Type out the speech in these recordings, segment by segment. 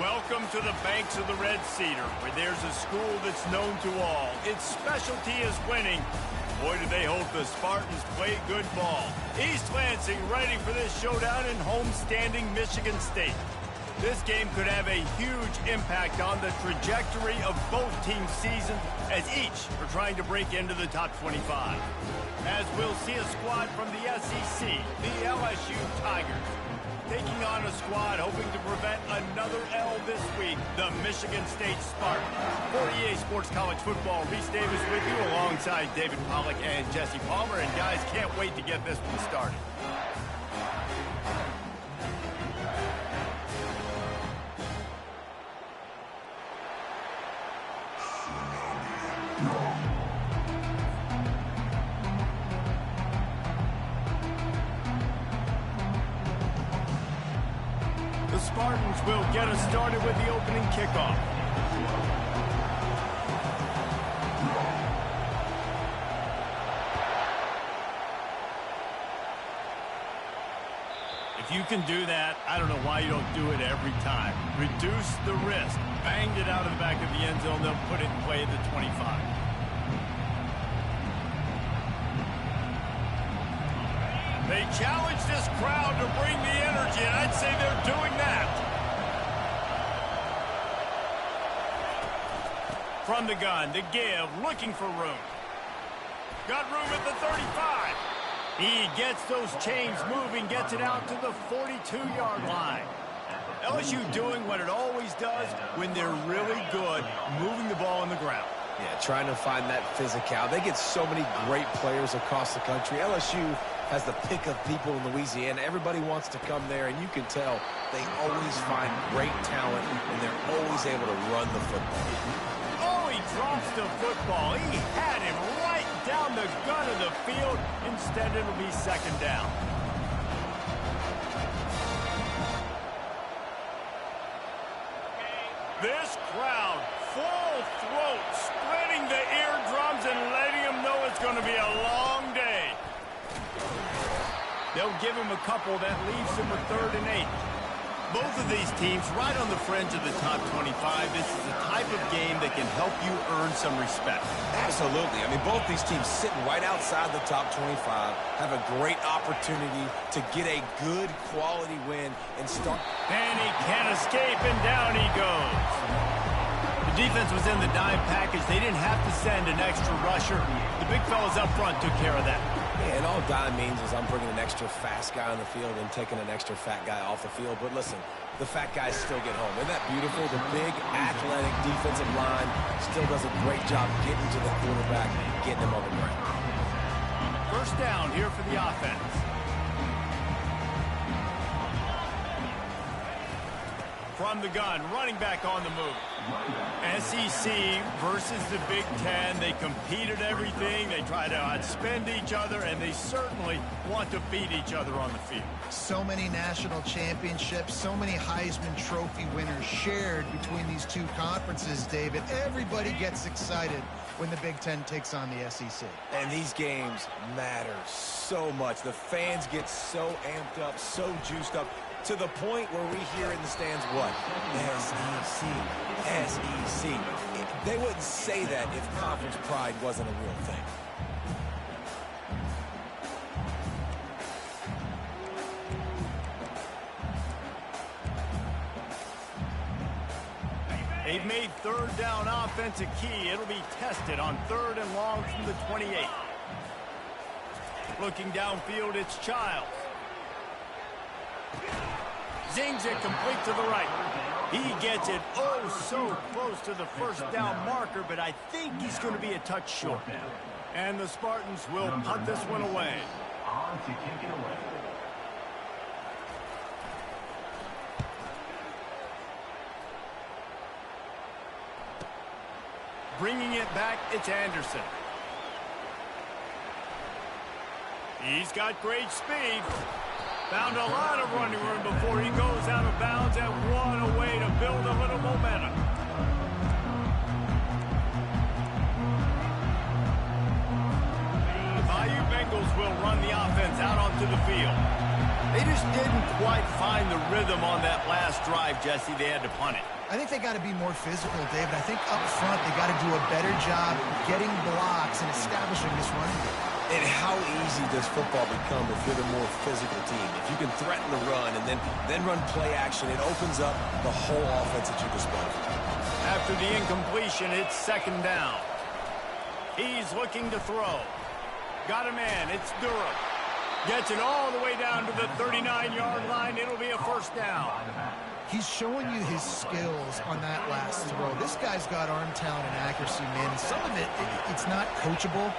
Welcome to the banks of the Red Cedar, where there's a school that's known to all. Its specialty is winning. Boy, do they hope the Spartans play good ball. East Lansing ready for this showdown in homestanding Michigan State. This game could have a huge impact on the trajectory of both teams' seasons, as each are trying to break into the top 25. As we'll see a squad from the SEC, the LSU Tigers, taking on a squad hoping to prevent another L this week, the Michigan State Spartans. For EA Sports College Football, Reese Davis with you alongside David Pollack and Jesse Palmer. And guys, can't wait to get this one started. The Spartans will get us started with the opening kickoff. If you can do that, I don't know why you don't do it every time. Reduce the risk. Banged it out of the back of the end zone. They'll put it in play at the 25. They challenge this crowd to bring the energy, and I'd say they're doing that. From the gun, to give, looking for room. Got room at the 35. He gets those chains moving, gets it out to the 42-yard line. LSU doing what it always does when they're really good, moving the ball on the ground. Yeah, trying to find that physical. They get so many great players across the country. LSU has the pick of people in Louisiana. Everybody wants to come there, and you can tell they always find great talent, and they're always able to run the football. Oh, he drops the football. He had him right down the gun of the field. Instead, it'll be second down. This crowd, full throat, splitting the eardrums and letting them know it's going to be a long day. They'll give him a couple. That leaves him with 3rd and 8. Both of these teams right on the fringe of the top 25. This is the type of game that can help you earn some respect. Absolutely. I mean, both these teams sitting right outside the top 25 have a great opportunity to get a good quality win and start. And he can't escape, and down he goes. The defense was in the dime package. They didn't have to send an extra rusher. The big fellas up front took care of that. Yeah, and all dime means is I'm bringing an extra fast guy on the field and taking an extra fat guy off the field. But listen, the fat guys still get home. Isn't that beautiful? The big, athletic defensive line still does a great job getting to the quarterback and getting him on the ground. First down here for the offense. From the gun, running back on the move. SEC versus the Big Ten. They compete at everything. They try to outspend each other, and they certainly want to beat each other on the field. So many national championships, so many Heisman Trophy winners shared between these two conferences, David. Everybody gets excited when the Big Ten takes on the SEC. And these games matter so much. The fans get so amped up, so juiced up, to the point where we hear in the stands what? SEC, SEC. They wouldn't say that if conference pride wasn't a real thing. They've made 3rd down offense a key. It'll be tested on 3rd and long from the 28. Looking downfield, it's Childs. Zings it complete to the right. He gets it oh so close to the first down marker, but I think he's going to be a touch short. And the Spartans will punt this one away. On to kick it away. Bringing it back, it's Anderson. He's got great speed. Found a lot of running room before he goes out of bounds, and what a way to build a little momentum. The Bayou Bengals will run the offense out onto the field. They just didn't quite find the rhythm on that last drive, Jesse. They had to punt it. I think they got to be more physical, David. I think up front they got to do a better job getting blocks and establishing this running game. And how easy does football become if you're the more physical team? If you can threaten the run and then run play action, it opens up the whole offense at your disposal. After the incompletion, it's second down. He's looking to throw. Got a man. It's Durham. Gets it all the way down to the 39-yard line. It'll be a first down. He's showing you his skills on that last throw. This guy's got arm talent and accuracy, man. And some of it's not coachable.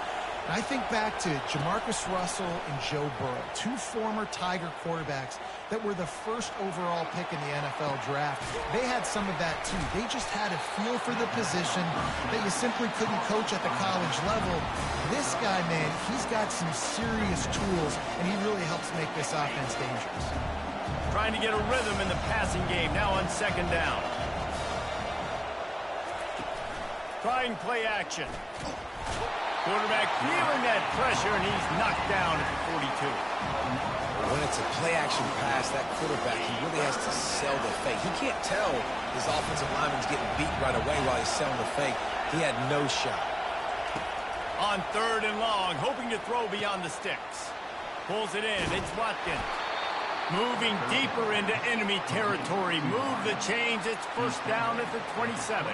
And I think back to Jamarcus Russell and Joe Burrow, two former Tiger quarterbacks that were the first overall pick in the NFL draft. They had some of that too. They just had a feel for the position that you simply couldn't coach at the college level. This guy, man, he's got some serious tools, and he really helps make this offense dangerous. Trying to get a rhythm in the passing game, now on second down. Trying play action. Quarterback feeling that pressure, and he's knocked down at the 42. When it's a play-action pass, that quarterback, he really has to sell the fake. He can't tell his offensive lineman's getting beat right away while he's selling the fake. He had no shot. On third and long, hoping to throw beyond the sticks. Pulls it in. It's Watkins. Moving deeper into enemy territory. Move the chains. It's first down at the 27.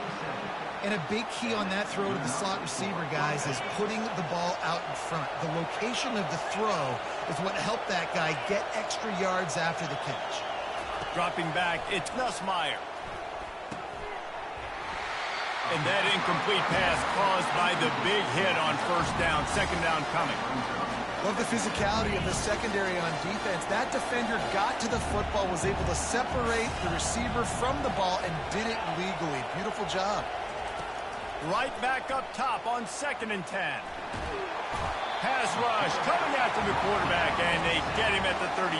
And a big key on that throw to the slot receiver, guys, is putting the ball out in front. The location of the throw is what helped that guy get extra yards after the catch. Dropping back, it's Nussmeier. And that incomplete pass caused by the big hit on first down. Second down coming. Love the physicality of the secondary on defense. That defender got to the football, was able to separate the receiver from the ball, and did it legally. Beautiful job. Right back up top on second and 10. Pass rush coming after the quarterback, and they get him at the 32.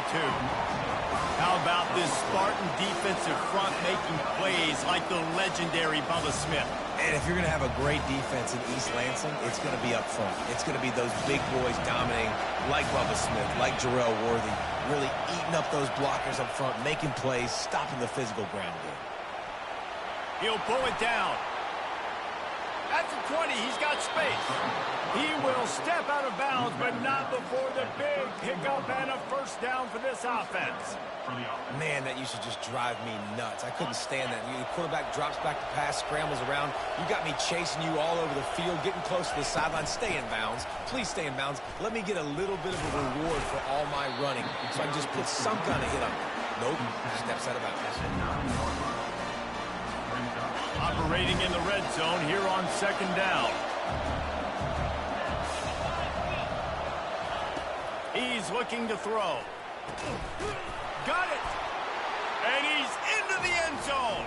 How about this Spartan defensive front making plays like the legendary Bubba Smith? And if you're going to have a great defense in East Lansing, it's going to be up front. It's going to be those big boys dominating like Bubba Smith, like Jarrell Worthy, really eating up those blockers up front, making plays, stopping the physical ground game. He'll pull it down. At the 20, he's got space. He will step out of bounds, but not before the big pickup and a first down for this offense. Man, that used to just drive me nuts. I couldn't stand that. The quarterback drops back to pass, scrambles around. You got me chasing you all over the field, getting close to the sideline. Stay in bounds. Please stay in bounds. Let me get a little bit of a reward for all my running so I can just put some kind of hit on it. Nope, steps out of bounds. Operating in the red zone here on second down. He's looking to throw. Got it. And he's into the end zone.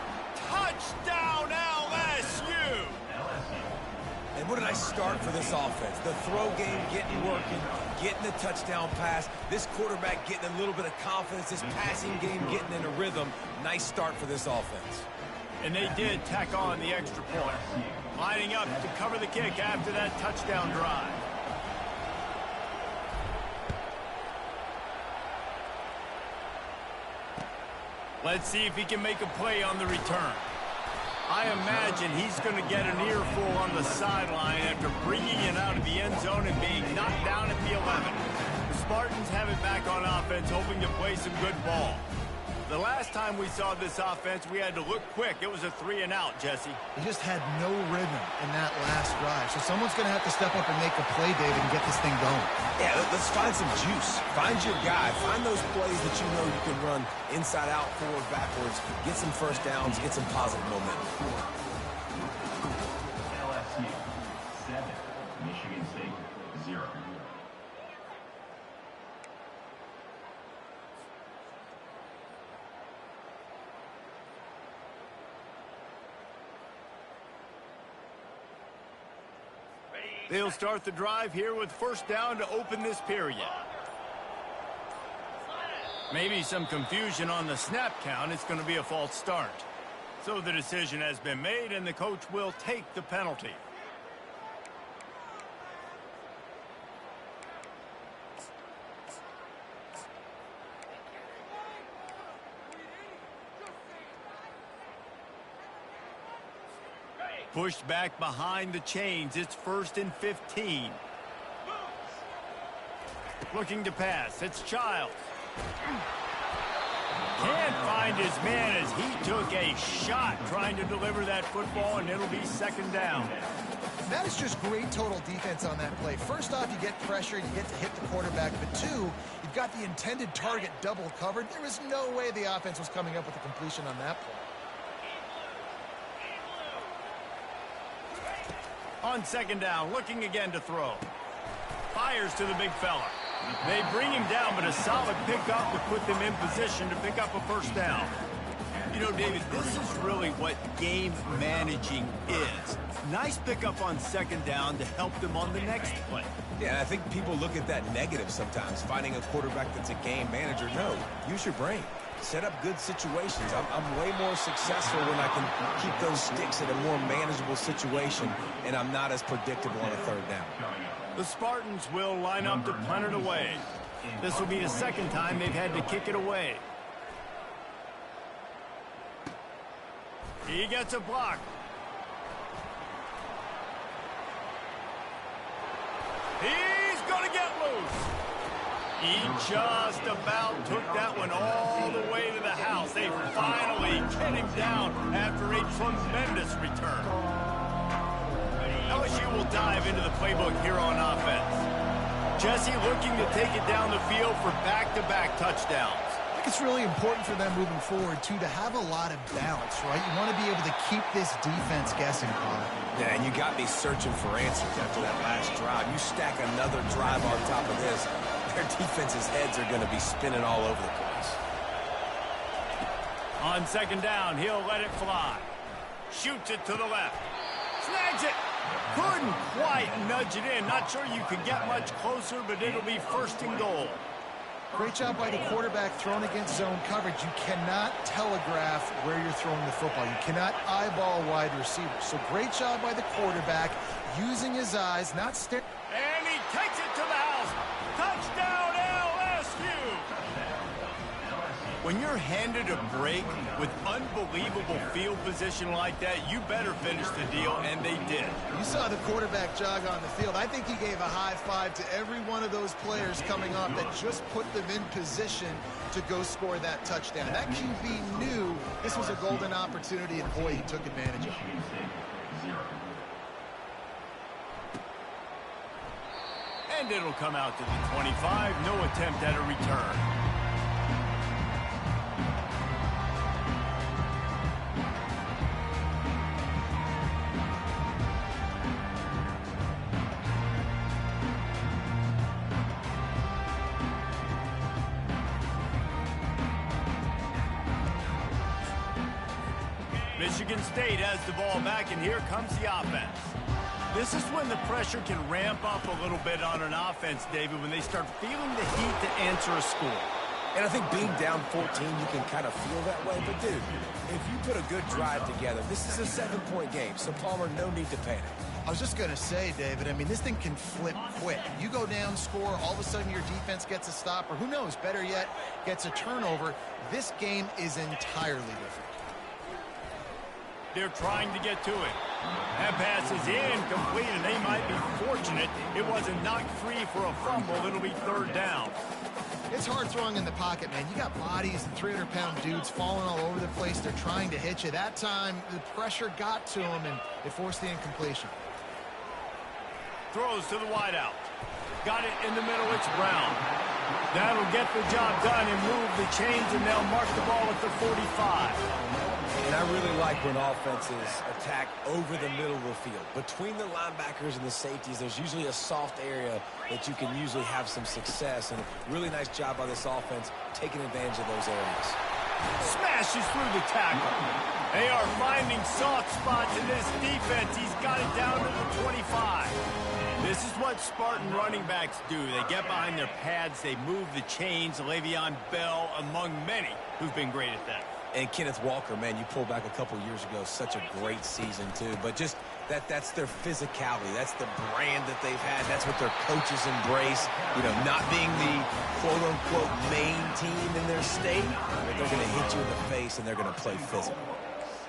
Touchdown, LSU. And what a nice start for this offense. The throw game getting working, getting the touchdown pass. This quarterback getting a little bit of confidence. This passing game getting in a rhythm. Nice start for this offense. And they did tack on the extra point. Lining up to cover the kick after that touchdown drive. Let's see if he can make a play on the return. I imagine he's going to get an earful on the sideline after bringing it out of the end zone and being knocked down at the 11. The Spartans have it back on offense, hoping to play some good ball. The last time we saw this offense, we had to look quick. It was a 3-and-out, Jesse. He just had no rhythm in that last drive. So someone's going to have to step up and make a play, David, and get this thing going. Yeah, let's find some juice. Find your guy. Find those plays that you know you can run inside out, forward, backwards. Get some first downs. Get some positive momentum. LSU 7, Michigan State 0. They'll start the drive here with first down to open this period. Maybe some confusion on the snap count. It's going to be a false start. So the decision has been made, and the coach will take the penalty. Pushed back behind the chains. It's 1st and 15. Looking to pass. It's Childs. Can't find his man as he took a shot trying to deliver that football, and it'll be 2nd down. That is just great total defense on that play. First off, you get pressure, you get to hit the quarterback, but 2, you've got the intended target double covered. There was no way the offense was coming up with a completion on that play. On 2nd down, looking again to throw. Fires to the big fella. They bring him down, but a solid pickup to put them in position to pick up a 1st down. You know, David, this is really what game managing is. Nice pickup on 2nd down to help them on the next play. Yeah, and I think people look at that negative sometimes, finding a quarterback that's a game manager. No, use your brain. Set up good situations. I'm way more successful when I can keep those sticks in a more manageable situation, and I'm not as predictable on a 3rd down. The Spartans will line up to punt it away. This will be the 2nd time they've had to kick it away. He gets a block. He's going to get loose. He just about took that one all the way to the house. They finally get him down after a tremendous return. LSU will dive into the playbook here on offense. Jesse looking to take it down the field for back-to-back touchdowns. I think it's really important for them moving forward, too, to have a lot of balance, right? You want to be able to keep this defense guessing, Connor. Yeah, and you got me searching for answers after that last drive. You stack another drive on top of this, their defense's heads are going to be spinning all over the place. On 2nd down, he'll let it fly. Shoots it to the left. Snags it. Couldn't quite nudge it in. Not sure you could get much closer, but it'll be 1st and goal. Great job by the quarterback thrown against zone coverage. You cannot telegraph where you're throwing the football. You cannot eyeball wide receivers. So great job by the quarterback using his eyes, not staring. And he takes it to the house. Touchdown, LSU! When you're handed a break with unbelievable field position like that, you better finish the deal, and they did. You saw the quarterback jog on the field. I think he gave a high five to every one of those players coming off that just put them in position to go score that touchdown. That QB knew this was a golden opportunity, and boy, he took advantage of it. And it'll come out to the 25. No attempt at a return. Michigan State has the ball back, and here comes the offense. This is when the pressure can ramp up a little bit on an offense, David, when they start feeling the heat to answer a score. And I think being down 14, you can kind of feel that way. But, dude, if you put a good drive together, this is a 7-point game. So, Palmer, no need to panic. I was just going to say, David, I mean, this thing can flip quick. You go down, score, all of a sudden your defense gets a stop, or who knows, better yet, gets a turnover. This game is entirely different. They're trying to get to it. That pass is incomplete, and they might be fortunate it wasn't knocked free for a fumble. It'll be 3rd down. It's hard throwing in the pocket, man. You got bodies and 300-pound dudes falling all over the place. They're trying to hit you. That time, the pressure got to them, and it forced the incompletion. Throws to the wideout. Got it in the middle. It's Brown. That'll get the job done and move the chains, and they'll mark the ball at the 45. And I really like when offenses attack over the middle of the field. Between the linebackers and the safeties, there's usually a soft area that you can usually have some success. And a really nice job by this offense taking advantage of those areas. Smashes through the tackle. They are finding soft spots in this defense. He's got it down to the 25. This is what Spartan running backs do. They get behind their pads. They move the chains. Le'Veon Bell, among many, who've been great at that. And Kenneth Walker, man, you pulled back a couple years ago, such a great season, too. But just that's their physicality. That's the brand that they've had. That's what their coaches embrace. You know, not being the quote-unquote main team in their state, but they're going to hit you in the face, and they're going to play physical.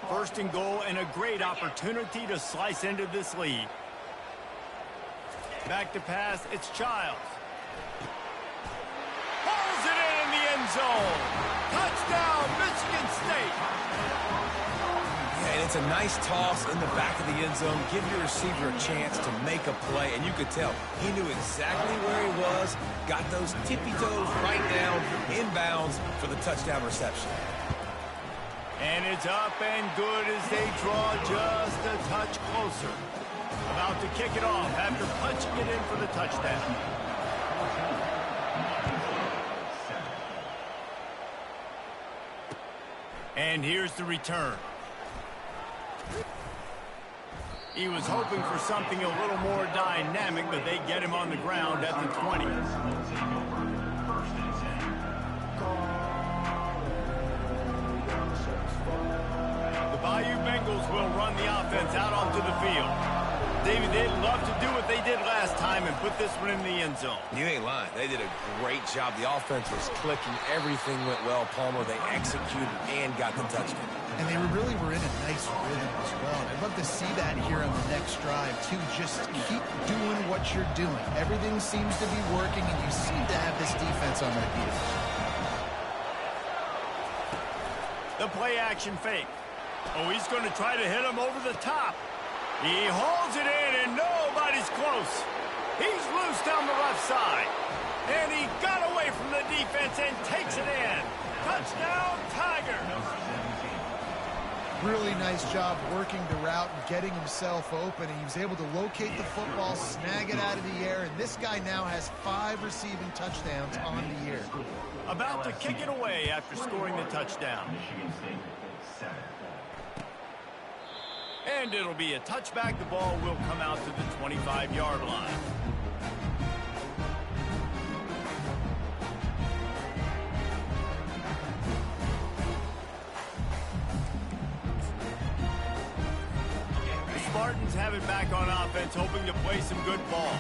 First and goal and a great opportunity to slice into this lead. Back to pass, it's Childs. Pulls it in the end zone. Touchdown, Michigan State. Yeah, and it's a nice toss in the back of the end zone. Give your receiver a chance to make a play, and you could tell he knew exactly where he was, got those tippy toes right down, inbounds for the touchdown reception. And it's up and good as they draw just a touch closer. About to kick it off after punching it in for the touchdown. And here's the return. He was hoping for something a little more dynamic, but they get him on the ground at the 20. The Bayou Bengals will run the offense out onto the field. David, they'd love to do what they did last time and put this one in the end zone. You ain't lying. They did a great job. The offense was clicking. Everything went well, Palmer. They executed and got the touchdown. And they really were in a nice rhythm as well. And I'd love to see that here on the next drive, too. Just keep doing what you're doing. Everything seems to be working, and you seem to have this defense on their heels. The play action fake. Oh, he's going to try to hit him over the top. He holds it in, and nobody's close. He's loose down the left side. And he got away from the defense and takes it in. Touchdown, Tigers. Really nice job working the route and getting himself open. And he was able to locate the football, snag it out of the air, and this guy now has 5 receiving touchdowns on the year. About to kick it away after scoring the touchdown. And it'll be a touchback. The ball will come out to the 25-yard line. The Spartans have it back on offense, hoping to play some good ball.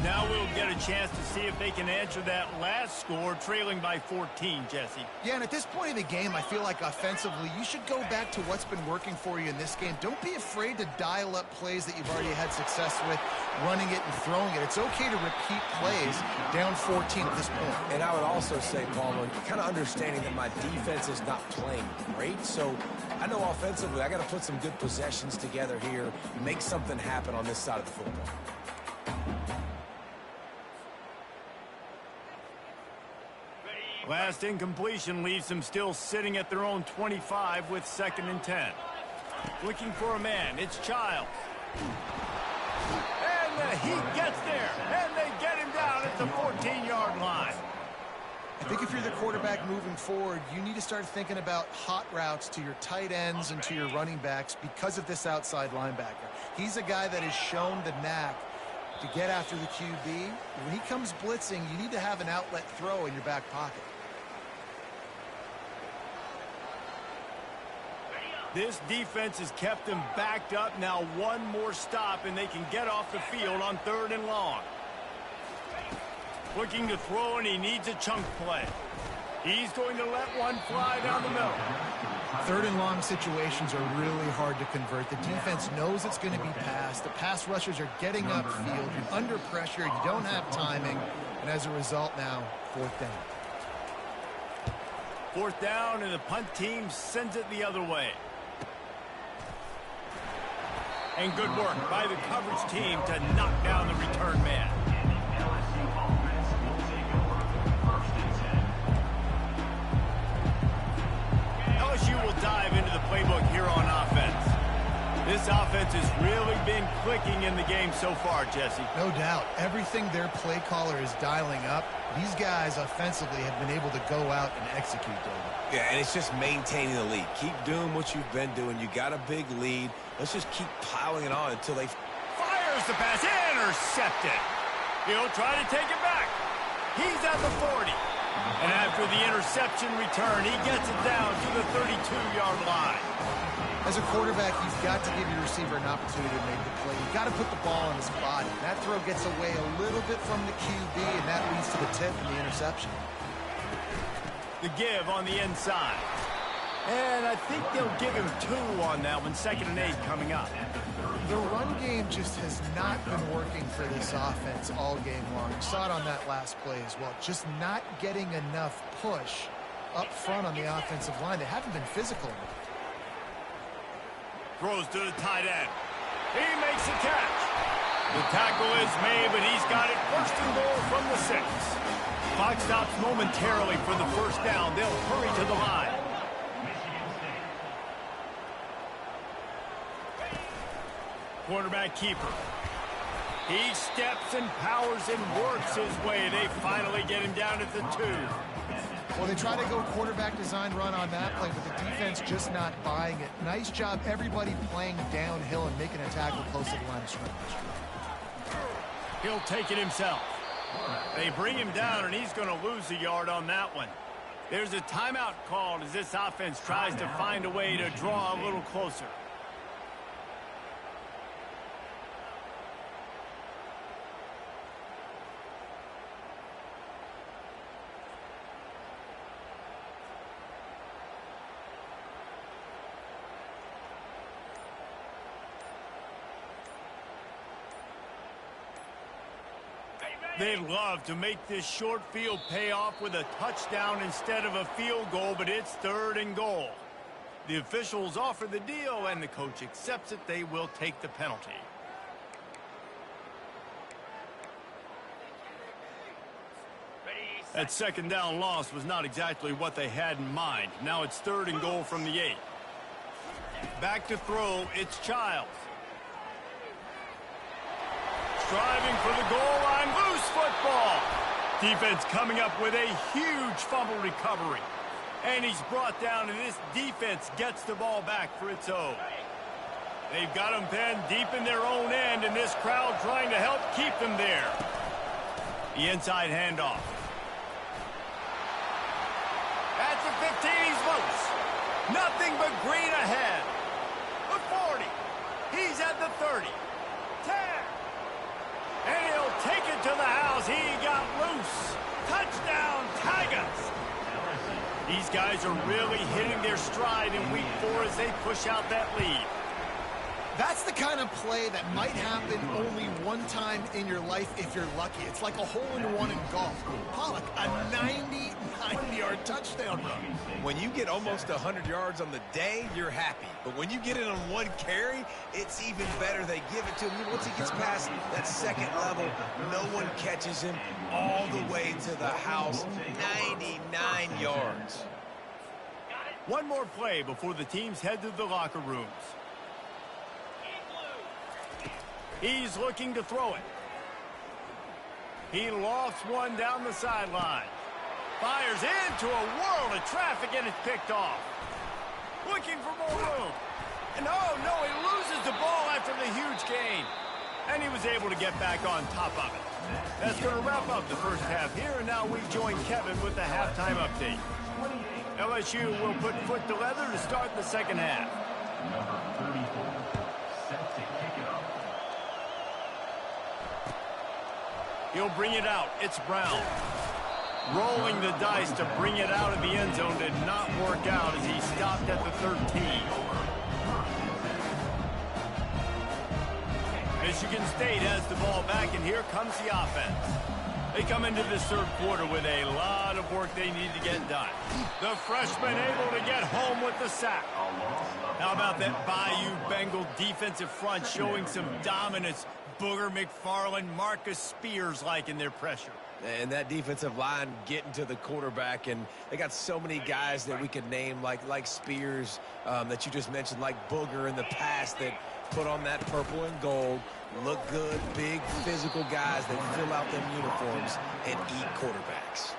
Now we'll get a chance to see if they can answer that last score, trailing by 14, Jesse. Yeah, and at this point in the game, I feel like offensively, you should go back to what's been working for you in this game. Don't be afraid to dial up plays that you've already had success with, running it and throwing it. It's okay to repeat plays down 14 at this point. And I would also say, Palmer, kind of understanding that my defense is not playing great, so I know offensively I got to put some good possessions together here, make something happen on this side of the football. Last incompletion leaves them still sitting at their own 25 with 2nd and 10. Looking for a man, it's Childs. And he gets there, and they get him down at the 14-yard line. I think if you're the quarterback moving forward, you need to start thinking about hot routes to your tight ends and to your running backs because of this outside linebacker. He's a guy that has shown the knack to get after the QB. When he comes blitzing, you need to have an outlet throw in your back pocket. This defense has kept them backed up. Now one more stop, and they can get off the field on 3rd and long. Looking to throw, and he needs a chunk play. He's going to let one fly down the middle. 3rd and long situations are really hard to convert. The defense knows it's going to be passed. The pass rushers are getting upfield. You're under pressure. You don't have timing. And as a result now, 4th down. 4th down, and the punt team sends it the other way. And good work by the coverage team to knock down the return man. LSU will dive into the playbook here on offense. This offense has really been clicking in the game so far, Jesse. No doubt. Everything their play caller is dialing up, these guys offensively have been able to go out and execute, David. Yeah, and it's just maintaining the lead. Keep doing what you've been doing. You got a big lead. Let's just keep piling it on until they... Fires the pass. Intercepted. He'll try to take it back. He's at the 40. And after the interception return, he gets it down to the 32-yard line. As a quarterback, you've got to give your receiver an opportunity to make the play. You've got to put the ball in his body. That throw gets away a little bit from the QB, and that leads to the tip and the interception. The give on the inside. And I think they'll give him 2 on that one, 2nd and 8 coming up. The run game just has not been working for this offense all game long. You saw it on that last play as well. Just not getting enough push up front on the offensive line. They haven't been physical enough. Throws to the tight end. He makes the catch. The tackle is made, but he's got it 1st and goal from the 6. Clock stops momentarily for the 1st down. They'll hurry to the line. Quarterback keeper. He steps and powers and works his way. They finally get him down at the 2. Well, they try to go quarterback design run on that play, but the defense just not buying it. Nice job, everybody playing downhill and making a tackle close to the line of scrimmage. He'll take it himself. They bring him down, and he's going to lose a yard on that one. There's a timeout called as this offense tries to find a way to draw a little closer. They'd love to make this short field pay off with a touchdown instead of a field goal, but it's 3rd and goal. The officials offer the deal, and the coach accepts it. They will take the penalty. That 2nd down loss was not exactly what they had in mind. Now it's 3rd and goal from the 8. Back to throw, it's Childs. Driving for the goal line, loose football. Defense coming up with a huge fumble recovery. And he's brought down, and this defense gets the ball back for its own. They've got him pinned deep in their own end, and this crowd trying to help keep them there. The inside handoff. At the 15, he's loose. Nothing but green ahead. The 40. He's at the 30. 10. And he'll take it to the house. He got loose. Touchdown, Tigers. These guys are really hitting their stride in week 4 as they push out that lead. That's the kind of play that might happen only one time in your life if you're lucky. It's like a hole-in-one in golf. Pollock, a 99-yard touchdown run. When you get almost 100 yards on the day, you're happy. But when you get it on one carry, it's even better. They give it to him. Once he gets past that 2nd level, no one catches him all the way to the house. 99 yards. One more play before the teams head to the locker rooms. He's looking to throw it. He lofts one down the sideline. Fires into a world of traffic, and it's picked off. Looking for more room. And oh, no, he loses the ball after the huge gain. And he was able to get back on top of it. That's going to wrap up the first half here, and now we join Kevin with the halftime update. LSU will put foot to leather to start the 2nd half. Number 34, set to kick it off. He'll bring it out. It's Brown. Rolling the dice to bring it out of the end zone did not work out as he stopped at the 13. Michigan State has the ball back, and here comes the offense. They come into this 3rd quarter with a lot of work they need to get done. The freshman able to get home with the sack. How about that Bayou Bengal defensive front showing some dominance? Booger McFarland, Marcus Spears like in their pressure. And that defensive line getting to the quarterback, and they got so many guys that we could name like Spears that you just mentioned, like Booger in the past that put on that purple and gold, look good, big physical guys that fill out them uniforms and eat quarterbacks.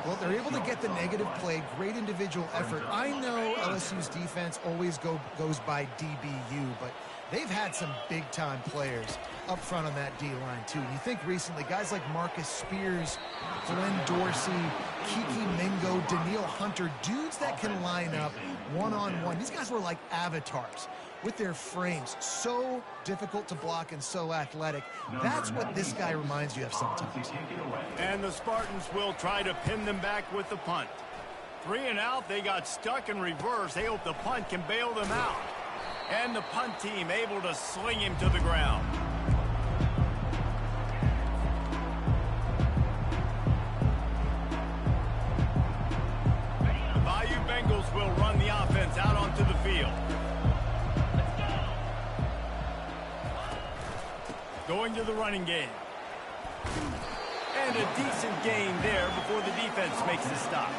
Well, they're able to get the negative play, great individual effort. I know LSU's defense always goes by DBU, but they've had some big-time players up front on that D-line, too. And you think recently, guys like Marcus Spears, Glenn Dorsey, Kiki Mingo, Daniil Hunter, dudes that can line up one-on-one. These guys were like avatars with their frames. So difficult to block and so athletic. That's what this guy reminds you of sometimes. And the Spartans will try to pin them back with the punt. 3 and out, they got stuck in reverse. They hope the punt can bail them out. And the punt team able to sling him to the ground. The Bayou Bengals will run the offense out onto the field. Going to the running game. And a decent gain there before the defense makes the stop.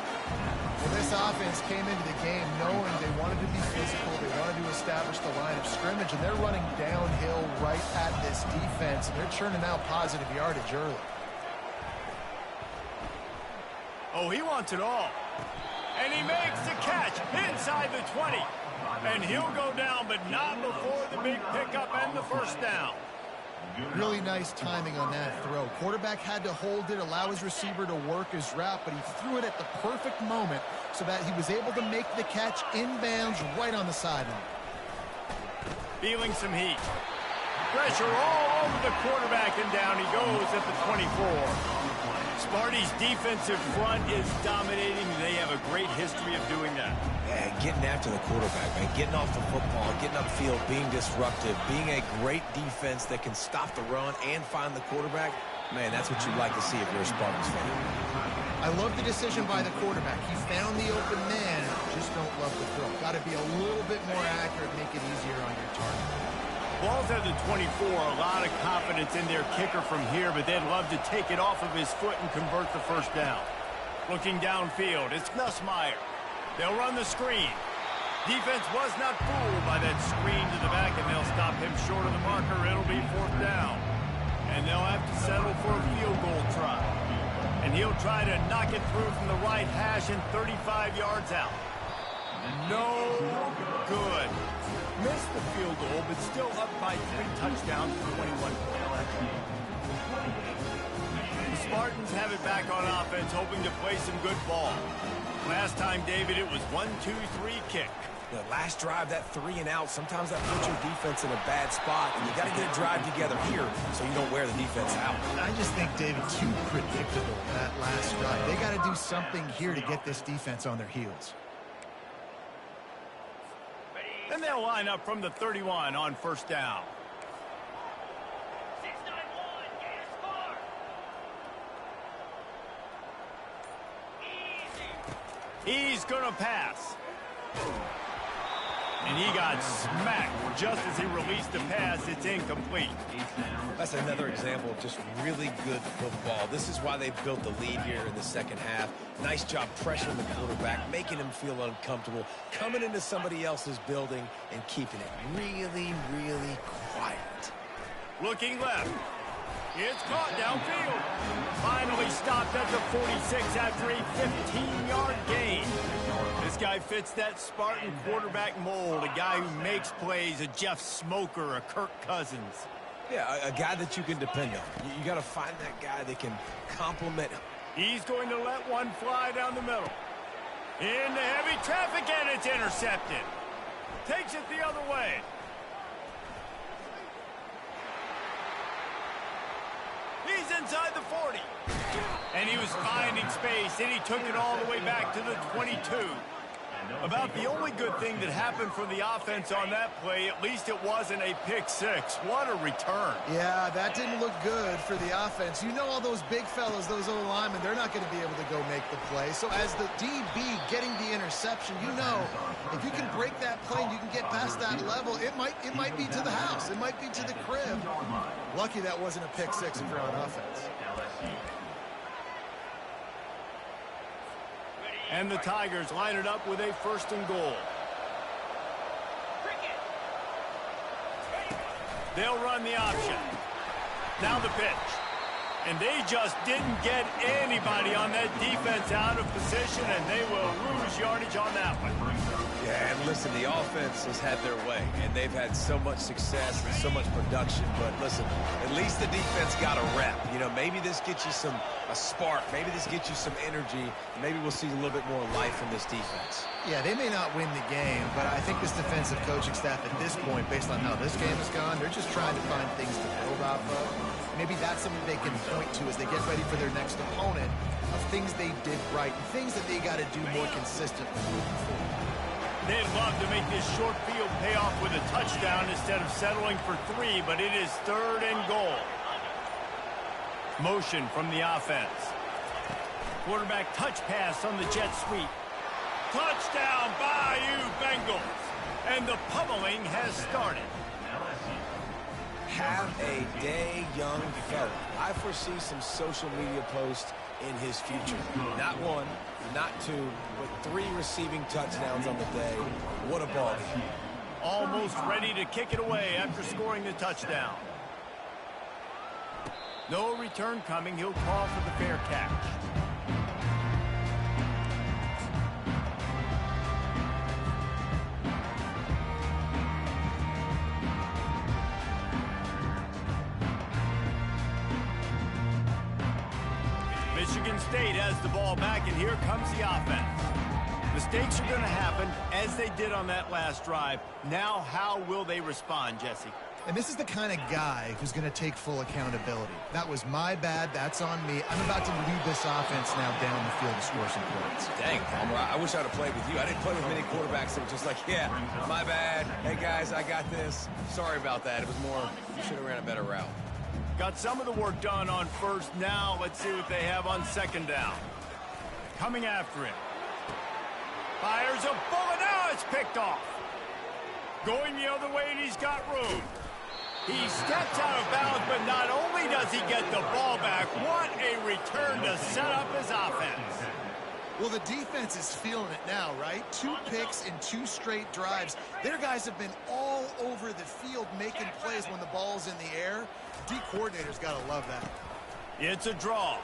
Well, this offense came into the game knowing they wanted to be physical, they wanted to establish the line of scrimmage, and they're running downhill right at this defense, and they're churning out positive yardage early. Oh, he wants it all. And he makes the catch inside the 20. And he'll go down, but not before the big pickup and the first down. Really nice timing on that throw. Quarterback had to hold it, allow his receiver to work his route, but he threw it at the perfect moment so that he was able to make the catch inbounds right on the sideline. Feeling some heat. Pressure all over the quarterback, and down he goes at the 24. Sparty's defensive front is dominating. They have a great history of doing that. Yeah, getting after the quarterback, man. Getting off the football, getting upfield, being disruptive, being a great defense that can stop the run and find the quarterback. Man, that's what you'd like to see if you're a Spartans fan. I love the decision by the quarterback. He found the open man. Just don't love the throw. Got to be a little bit more accurate, make it easier on your target. Ball's at the 24, a lot of confidence in their kicker from here, but they'd love to take it off of his foot and convert the first down. Looking downfield, it's Nussmeier. They'll run the screen. Defense was not fooled by that screen to the back, and they'll stop him short of the marker. It'll be 4th down. And they'll have to settle for a field goal try. And he'll try to knock it through from the right hash and 35 yards out. No good. Missed the field goal, but still up by 3 touchdowns for 21 points. The Spartans have it back on offense, hoping to play some good ball. Last time, David, it was 1-2-3 kick. The last drive, that 3 and out, sometimes that puts your defense in a bad spot, and you got to get a drive together here so you don't wear the defense out. I just think, David, too predictable, that last drive. They got to do something here to get this defense on their heels. And they'll line up from the 31 on first down. 6-9-1, get a score. Easy. He's going to pass. And he got smacked just as he released the pass. It's incomplete. That's another example of just really good football. This is why they built the lead here in the second half. Nice job pressuring the quarterback, making him feel uncomfortable, coming into somebody else's building and keeping it really, really quiet. Looking left. It's caught downfield. Finally stopped at the 46 after a 15-yard gain. This guy fits that Spartan quarterback mold, a guy who makes plays, a Jeff Smoker, a Kirk Cousins. Yeah, a guy that you can depend on. You got to find that guy that can complement him. He's going to let one fly down the middle. Into heavy traffic, and it's intercepted. Takes it the other way. He's inside the 40. And he was finding space, and he took it all the way back to the 22. About the only good thing that happened for the offense on that play, at least it wasn't a pick six. What a return. Yeah, that didn't look good for the offense. You know all those big fellas, those O-linemen, they're not going to be able to go make the play. So as the DB getting the interception, you know, if you can break that play and you can get past that level, it might be to the house. It might be to the crib. Lucky that wasn't a pick six if you're on offense. And the Tigers line it up with a 1st and goal. They'll run the option. Now the pitch. And they just didn't get anybody on that defense out of position, and they will lose lose yardage on that one. Yeah, and listen, the offense has had their way, and they've had so much success and so much production. But listen, at least the defense got a rep. You know, maybe this gets you a spark. Maybe this gets you some energy. Maybe we'll see a little bit more life in this defense. Yeah, they may not win the game, but I think this defensive coaching staff at this point, based on how this game has gone, they're just trying to find things to build off of. Maybe that's something they can point to as they get ready for their next opponent, of things they did right, and things that they got to do more consistently moving forward. They'd love to make this short field pay off with a touchdown instead of settling for 3, but it is 3rd and goal. Motion from the offense. Quarterback touch pass on the jet sweep. Touchdown, Bayou Bengals. And the pummeling has started. Have a day, young fella. I foresee some social media posts in his future. Not 1, not 2, but 3 receiving touchdowns on the day. What a ball game. Almost ready to kick it away after scoring the touchdown. No return coming. He'll call for the fair catch. Michigan State has the ball back, and here comes the offense. Mistakes are going to happen, as they did on that last drive. Now, how will they respond, Jesse? And this is the kind of guy who's going to take full accountability. That was my bad. That's on me. I'm about to lead this offense now down the field to score some points. Dang, Palmer, I wish I'd have played with you. I didn't play with many quarterbacks that were just like, yeah, my bad. Hey, guys, I got this. Sorry about that. It was more, you should have ran a better route. Got some of the work done on 1st. Now let's see what they have on 2nd down. Coming after him. Fires a bullet. Now it's picked off. Going the other way, and he's got room. He steps out of bounds, but not only does he get the ball back, what a return to set up his offense. Well, the defense is feeling it now, right? 2 picks in 2 straight drives. Their guys have been all over the field making plays when the ball's in the air. D coordinator's got to love that. It's a draw.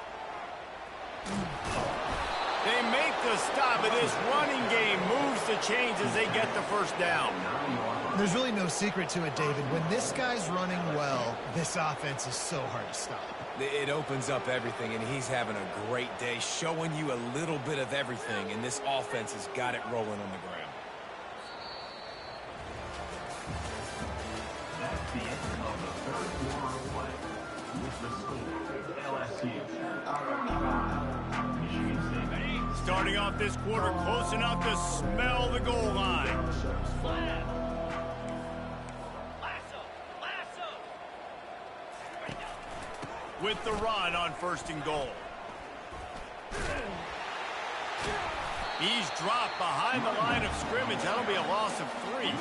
They make the stop, and this running game moves the chains as they get the 1st down. There's really no secret to it, David. When this guy's running well, this offense is so hard to stop. It opens up everything, and he's having a great day, showing you a little bit of everything, and this offense has got it rolling on the ground. That's the end of the 3rd quarter of play. With the score, LSU. Michigan State. Starting off this quarter close enough to smell the goal line. With the run on 1st and goal. He's dropped behind the line of scrimmage. That'll be a loss of 3.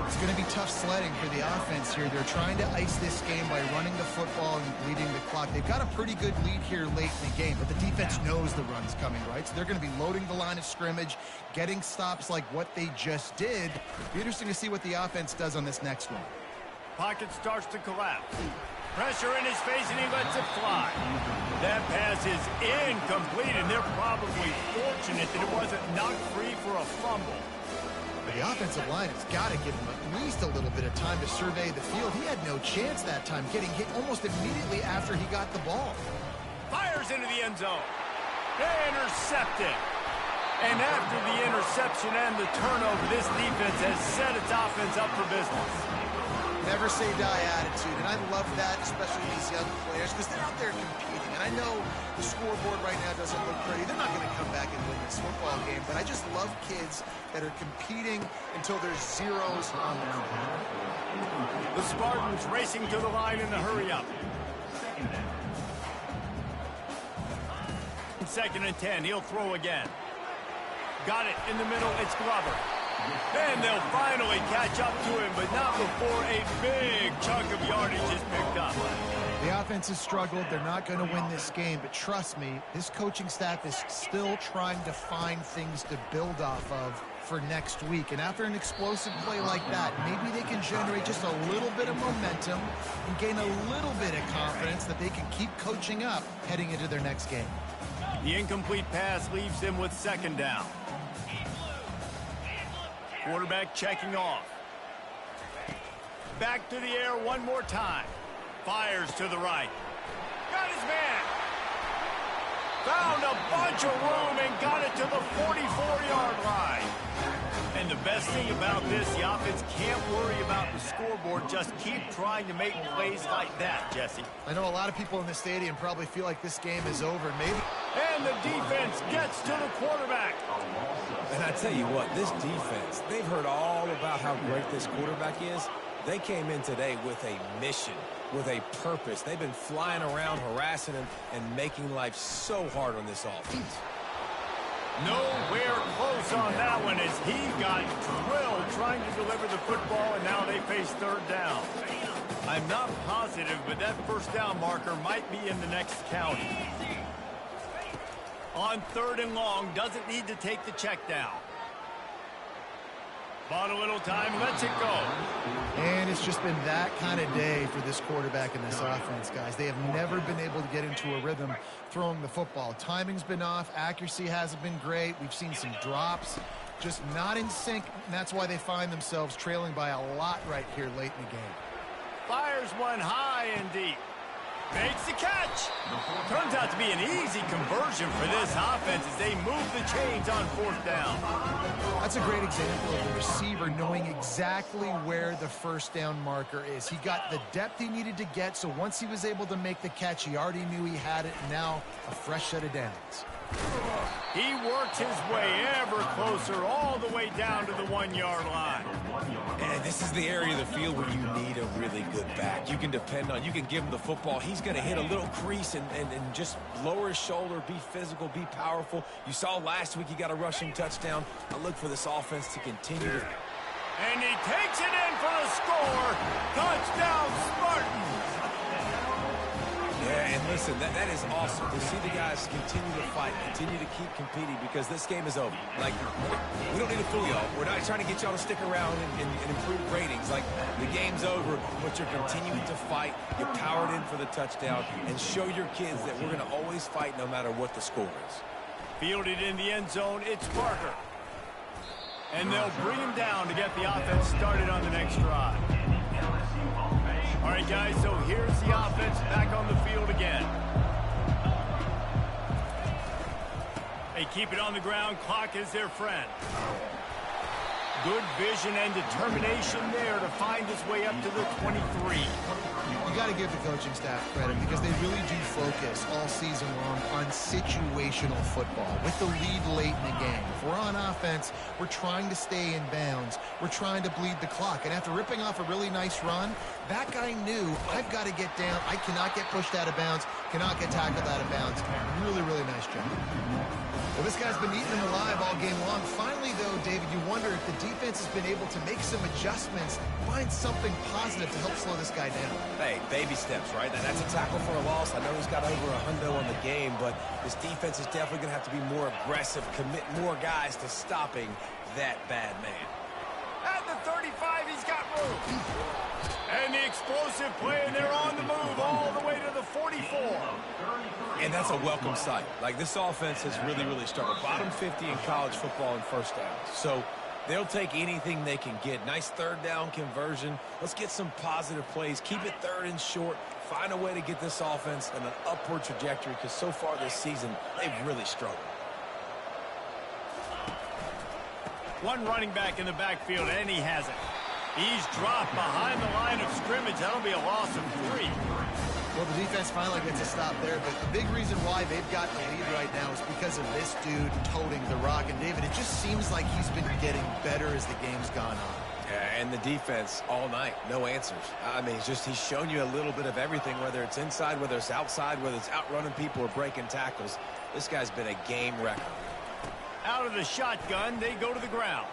It's going to be tough sledding for the offense here. They're trying to ice this game by running the football and bleeding the clock. They've got a pretty good lead here late in the game, but the defense knows the run's coming, right? So they're going to be loading the line of scrimmage, getting stops like what they just did. Be interesting to see what the offense does on this next one. Pocket starts to collapse. Pressure in his face, and he lets it fly. That pass is incomplete, and they're probably fortunate that it wasn't knocked free for a fumble. But the offensive line has got to give him at least a little bit of time to survey the field. He had no chance that time, getting hit almost immediately after he got the ball. Fires into the end zone. Intercepted. And after the interception and the turnover, this defense has set its offense up for business. Never say die attitude, and I love that, especially these young players, because they're out there competing. And I know the scoreboard right now doesn't look pretty. They're not going to come back and win this football game, but I just love kids that are competing until there's zeros on the clock. The Spartans racing to the line in the hurry-up. 2nd and 10. He'll throw again. Got it in the middle. It's Glover. And they'll finally catch up to him, but not before a big chunk of yardage is picked up. The offense has struggled. They're not going to win this game, but trust me, this coaching staff is still trying to find things to build off of for next week. And after an explosive play like that, maybe they can generate just a little bit of momentum and gain a little bit of confidence that they can keep coaching up heading into their next game. The incomplete pass leaves him with 2nd down. Quarterback checking off. Back to the air one more time. Fires to the right. Got his man. Found a bunch of room and got it to the 44-yard line. And the best thing about this, the offense can't worry about the scoreboard. Just keep trying to make plays like that, Jesse. I know a lot of people in the stadium probably feel like this game is over. Maybe. And the defense gets to the quarterback. And I tell you what, this defense, they've heard all about how great this quarterback is. They came in today with a mission, with a purpose. They've been flying around, harassing him, and making life so hard on this offense. Nowhere close on that one as he got drilled trying to deliver the football, and now they face third down. I'm not positive, but that first down marker might be in the next county. On 3rd and long, doesn't need to take the check down. Bought a little time, lets it go. And it's just been that kind of day for this quarterback and this offense, guys. They have never been able to get into a rhythm throwing the football. Timing's been off. Accuracy hasn't been great. We've seen some drops, just not in sync. And that's why they find themselves trailing by a lot right here late in the game. Fires one high and deep. Makes the catch. Turns out to be an easy conversion for this offense as they move the chains on 4th down. That's a great example of the receiver knowing exactly where the first down marker is. He got the depth he needed to get, so once he was able to make the catch, he already knew he had it, and now a fresh set of downs. He works his way ever closer all the way down to the 1-yard line. And this is the area of the field where you need a really good back. You can depend on, you can give him the football. He's going to hit a little crease and just lower his shoulder, be physical, be powerful. You saw last week he got a rushing touchdown. I look for this offense to continue to... And he takes it in for the score. Touchdown, Spartans. Yeah, and listen, that is awesome to see the guys continue to fight, continue to keep competing, because this game is over. Like, we don't need to fool y'all. We're not trying to get y'all to stick around and improve ratings. Like, the game's over, but you're continuing to fight. You powered in for the touchdown, and show your kids that we're going to always fight no matter what the score is. Fielded in the end zone, it's Parker. And they'll bring him down to get the offense started on the next drive. All right, guys, so here's the offense back on the field again. They keep it on the ground. Clock is their friend. Good vision and determination there to find his way up to the 23. You got to give the coaching staff credit because they really do focus all season long on situational football with the lead late in the game. If we're on offense, we're trying to stay in bounds. We're trying to bleed the clock. And after ripping off a really nice run, that guy knew, I've got to get down. I cannot get pushed out of bounds, cannot get tackled out of bounds. Really, really nice job. Well, this guy's been eating them alive all game long. Finally, though, David, you wonder if the defense has been able to make some adjustments, find something positive to help slow this guy down. Hey, baby steps, right? That's a tackle for a loss. I know he's got over $100 on the game, but this defense is definitely going to have to be more aggressive, commit more guys to stopping that bad man. At the 35, he's got room. And the explosive play, and they're on the move all the way to the 44. And that's a welcome sight. Like, this offense has really, really struggled. Bottom 50 in college football in first downs. So they'll take anything they can get. Nice third down conversion. Let's get some positive plays. Keep it 3rd and short. Find a way to get this offense in an upward trajectory, because so far this season, they've really struggled. One running back in the backfield, and he has it. He's dropped behind the line of scrimmage. That'll be a loss of 3. Well, the defense finally gets a stop there, but the big reason why they've got the lead right now is because of this dude toting the rock. And, David, it just seems like he's been getting better as the game's gone on. Yeah, and the defense all night, no answers. I mean, he's shown you a little bit of everything, whether it's inside, whether it's outside, whether it's outrunning people or breaking tackles. This guy's been a game wrecker. Out of the shotgun, they go to the ground.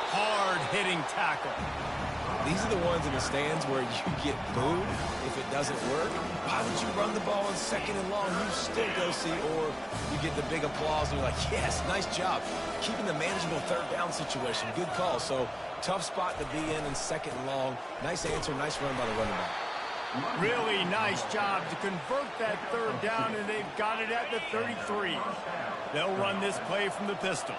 Hard-hitting tackle. These are the ones in the stands where you get booed if it doesn't work. Why would you run the ball on 2nd and long? You still go see, or you get the big applause and you're like, yes, nice job. Keeping the manageable 3rd down situation. Good call. So tough spot to be in 2nd and long. Nice answer, nice run by the running back. Really nice job to convert that 3rd down, and they've got it at the 33. They'll run this play from the pistol.